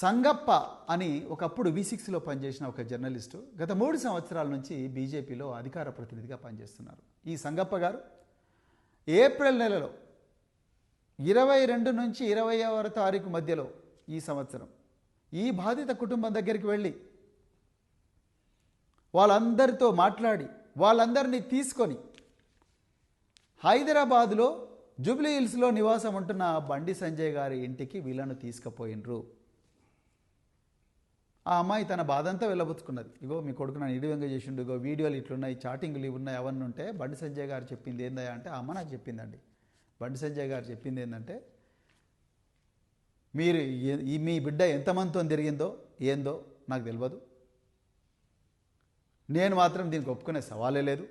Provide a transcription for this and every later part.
సంగప్ప అని ఒకప్పుడు V6లో పనిచేసిన ఒక జర్నలిస్టు గత 3 సంవత్సరాల నుంచి బీజేపీలో అధికార ప్రతినిధిగా పనిచేస్తున్నారు. ఈ సంగప్ప గారు ఏప్రిల్ నెలలో 22 నుంచి 20వ తారీఖు మధ్యలో ఈ సంవత్సరం ఈ బాధిత కుటుంబం దగ్గరికి వెళ్ళి వాళ్ళందరితో మాట్లాడి వాళ్ళందరినీ తీసుకొని హైదరాబాదులో జూబ్లీ హిల్స్లో నివాసం ఉంటున్న బండి సంజయ్ గారి ఇంటికి వీళ్ళను తీసుకుపోయినరు. ఆ అమ్మాయి తన బాధంతా వెళ్ళబుచ్చుకున్నది. ఇగో మీ కొడుకు నన్ను ఇడివంగా చేసిండు, ఇగో వీడియోలు ఇట్లున్నాయి, చాటింగ్లు ఇవి ఉన్నాయి, అవన్నీ ఉంటే బండి సంజయ్ గారు చెప్పింది ఏందా అంటే ఆ అమ్మ నాకు చెప్పిందండి. బండి సంజయ్ గారు చెప్పింది ఏంటంటే, మీరు మీ బిడ్డ ఎంతమందితో తిరిగిందో ఏందో నాకు తెలియదు, నేను మాత్రం దీనికి ఒప్పుకునే సవాలే లేదు.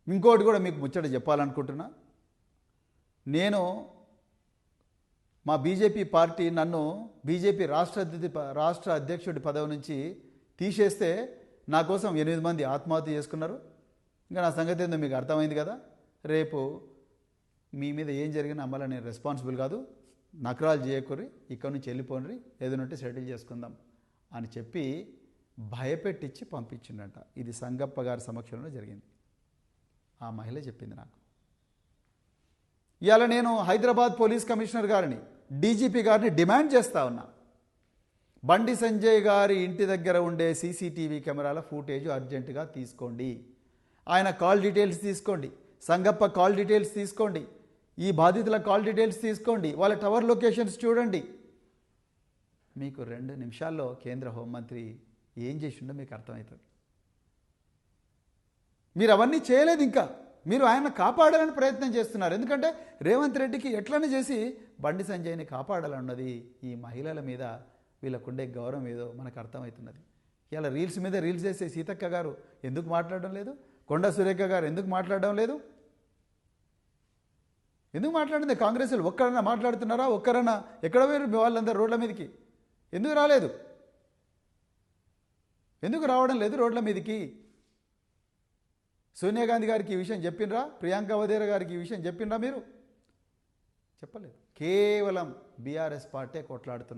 ఇంకోటి కూడా మీకు ముచ్చట చెప్పాలనుకుంటున్నా, నేను మా బీజేపీ పార్టీ నన్ను బీజేపీ రాష్ట్ర అధ్యక్షుడి పదవి నుంచి తీసేస్తే నా కోసం 8 మంది ఆత్మహత్య చేసుకున్నారు. ఇంకా నా సంగతి ఏందో మీకు అర్థమైంది కదా. రేపు మీ మీద ఏం జరిగినా అమ్మలా నేను రెస్పాన్సిబుల్ కాదు, నకరాలు చేయకూరి, ఇక్కడి నుంచి వెళ్ళిపోండి, ఏదైనా సెటిల్ చేసుకుందాం అని చెప్పి భయపెట్టించి పంపించిండట. ఇది సంగప్ప గారి సమక్షంలో జరిగింది. ఆ మహిళ చెప్పింది నాకు. ఇవాళ నేను హైదరాబాద్ పోలీస్ కమిషనర్ గారిని, డీజీపీ గారిని డిమాండ్ చేస్తా ఉన్నా, బండి సంజయ్ గారి ఇంటి దగ్గర ఉండే సీసీటీవీ కెమెరాల ఫుటేజ్ అర్జెంటుగా తీసుకోండి, ఆయన కాల్ డీటెయిల్స్ తీసుకోండి, సంగప్ప కాల్ డీటెయిల్స్ తీసుకోండి, ఈ బాధితుల కాల్ డీటెయిల్స్ తీసుకోండి, వాళ్ళ టవర్ లొకేషన్స్ చూడండి. మీకు 2 నిమిషాల్లో కేంద్ర హోంమంత్రి ఏం చేసిండో మీకు అర్థమవుతుంది. మీరు అవన్నీ చేయలేదు. ఇంకా మీరు ఆయన కాపాడాలని ప్రయత్నం చేస్తున్నారు. ఎందుకంటే రేవంత్ రెడ్డికి ఎట్లనే చేసి బండి సంజయ్ని కాపాడాలన్నది ఈ మహిళల మీద వీళ్ళకుండే గౌరవం ఏదో మనకు అర్థమవుతున్నది. ఇలా రీల్స్ మీద రీల్స్ చేసే సీతక్క గారు ఎందుకు మాట్లాడడం లేదు, కొండా సురేఖ గారు ఎందుకు మాట్లాడడం లేదు, ఎందుకు మాట్లాడింది? కాంగ్రెస్లు ఒక్కరన్నా మాట్లాడుతున్నారా? ఒక్కరన్నా ఎక్కడ పోయారు మీ వాళ్ళందరూ రోడ్ల మీదకి? ఎందుకు రాలేదు? ఎందుకు రావడం లేదు రోడ్ల మీదకి? సోనియా గాంధీ గారికి ఈ విషయం చెప్పినరా? ప్రియాంక వధేరా గారికి ఈ విషయం చెప్పినరా? మీరు చెప్పలేదు. కేవలం బీఆర్ఎస్ పార్టీ కొట్లాడుతున్నారు.